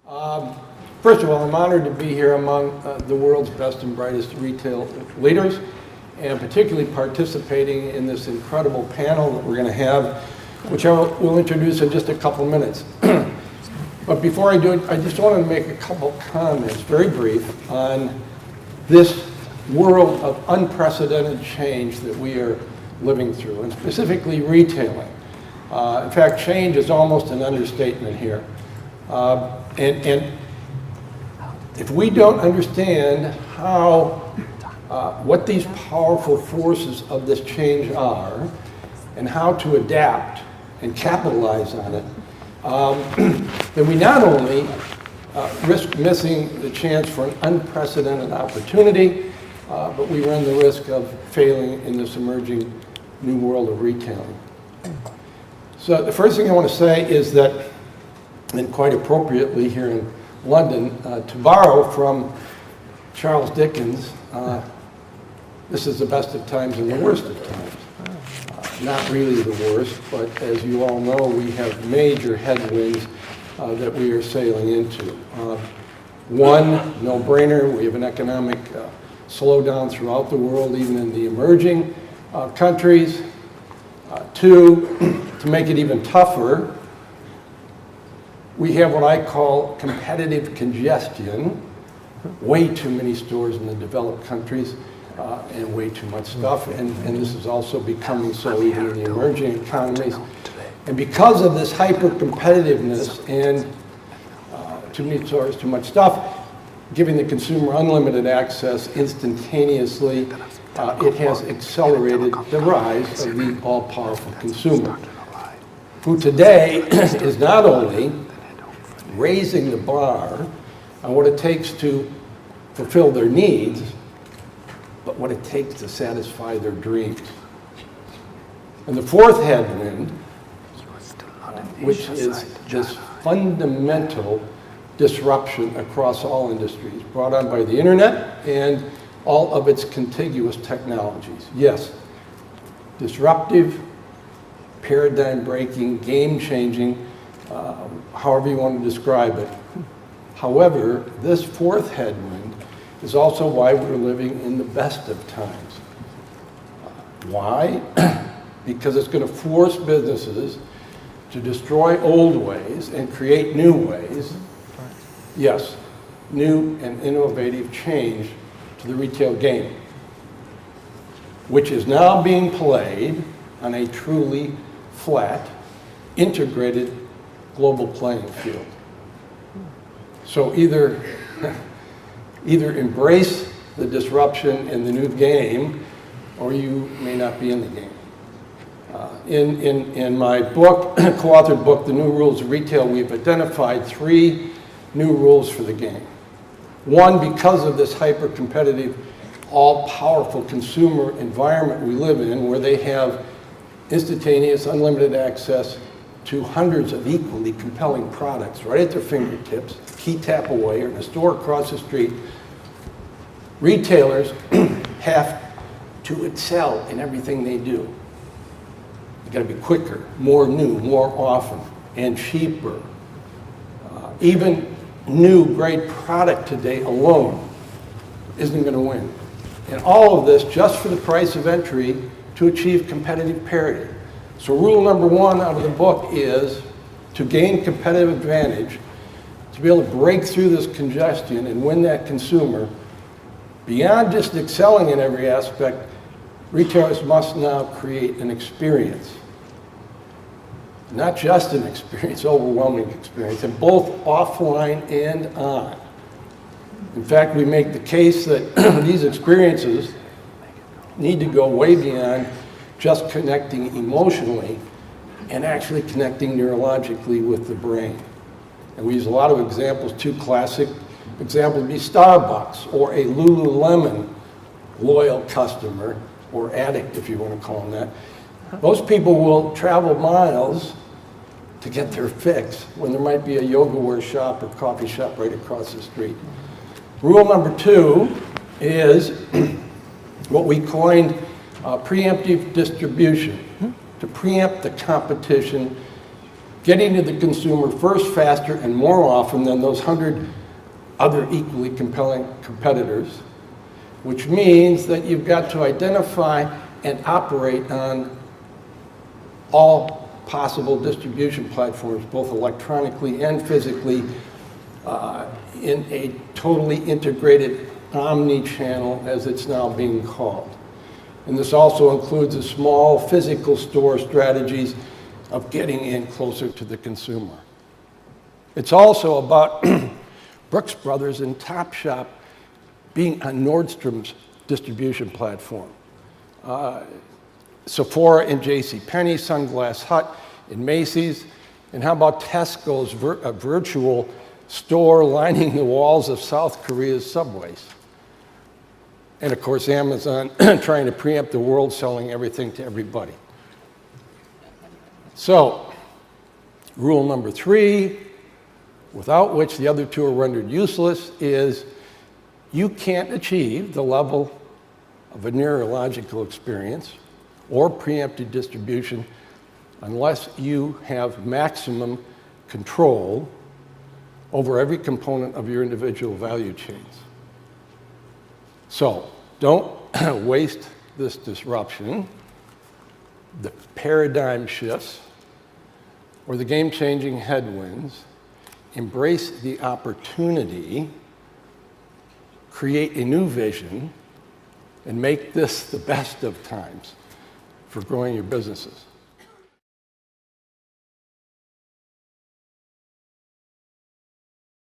First of all, I'm honored to be here among the world's best and brightest retail leaders, and particularly participating in this incredible panel that we're going to have, which I will introduce in just a couple minutes. But before I do it, I just want to make a couple comments, very brief, on this world of unprecedented change that we are living through, and specifically retailing. In fact, change is almost an understatement here. And if we don't understand what these powerful forces of this change are, and how to adapt and capitalize on it, then we not only risk missing the chance for an unprecedented opportunity, but we run the risk of failing in this emerging new world of retailing. So the first thing I want to say is that, and quite appropriately here in London, to borrow from Charles Dickens, this is the best of times and the worst of times. Not really the worst, but as you all know, we have major headwinds that we are sailing into. One, no-brainer, we have an economic slowdown throughout the world, even in the emerging countries. Two, to make it even tougher, we have what I call competitive congestion. Way too many stores in the developed countries and way too much stuff. And this is also becoming so even in the emerging economies. And because of this hyper-competitiveness and too many stores, too much stuff, giving the consumer unlimited access instantaneously, it has accelerated the rise of the all-powerful consumer, who today is not only raising the bar on what it takes to fulfill their needs, but what it takes to satisfy their dreams. And the fourth headwind, which is this fundamental disruption across all industries brought on by the internet and all of its contiguous technologies. Yes, disruptive, paradigm-breaking, game-changing, however you want to describe it. However, this fourth headwind is also why we're living in the best of times. Why? Because it's going to force businesses to destroy old ways and create new ways. Yes, new and innovative change to the retail game, which is now being played on a truly flat, integrated global playing field. So either embrace the disruption and the new game, or you may not be in the game. In my book, co-authored book, The New Rules of Retail, we've identified 3 new rules for the game. One, because of this hyper-competitive, all-powerful consumer environment we live in, where they have instantaneous, unlimited access to hundreds of equally compelling products right at their fingertips, key tap away, or in a store across the street, retailers have to excel in everything they do. They've got to be quicker, more new, more often, and cheaper. Even new great product today alone isn't going to win. And all of this just for the price of entry to achieve competitive parity. So rule number 1 out of the book is to gain competitive advantage, to be able to break through this congestion and win that consumer. Beyond just excelling in every aspect, retailers must now create an experience. Not just an experience, overwhelming experience, and both offline and on. In fact, we make the case that these experiences need to go way beyond just connecting emotionally and actually connecting neurologically with the brain. And we use a lot of examples. 2 classic examples would be Starbucks or a Lululemon loyal customer, or addict if you want to call them that. Most people will travel miles to get their fix when there might be a yoga wear shop or coffee shop right across the street. Rule number 2 is what we coined preemptive distribution, to preempt the competition getting to the consumer first, faster, and more often than those 100 other equally compelling competitors, which means that you've got to identify and operate on all possible distribution platforms, both electronically and physically, in a totally integrated omni-channel, as it's now being called. And this also includes the small physical store strategies of getting in closer to the consumer. It's also about Brooks Brothers and Topshop being on Nordstrom's distribution platform. Sephora and JCPenney, Sunglass Hut and Macy's, and how about Tesco's virtual store lining the walls of South Korea's subways? And of course, Amazon trying to preempt the world, selling everything to everybody. So, rule number 3, without which the other 2 are rendered useless, is you can't achieve the level of a neurological experience or preempted distribution unless you have maximum control over every component of your individual value chains. So, don't waste this disruption, the paradigm shifts, or the game-changing headwinds. Embrace the opportunity, create a new vision, and make this the best of times for growing your businesses.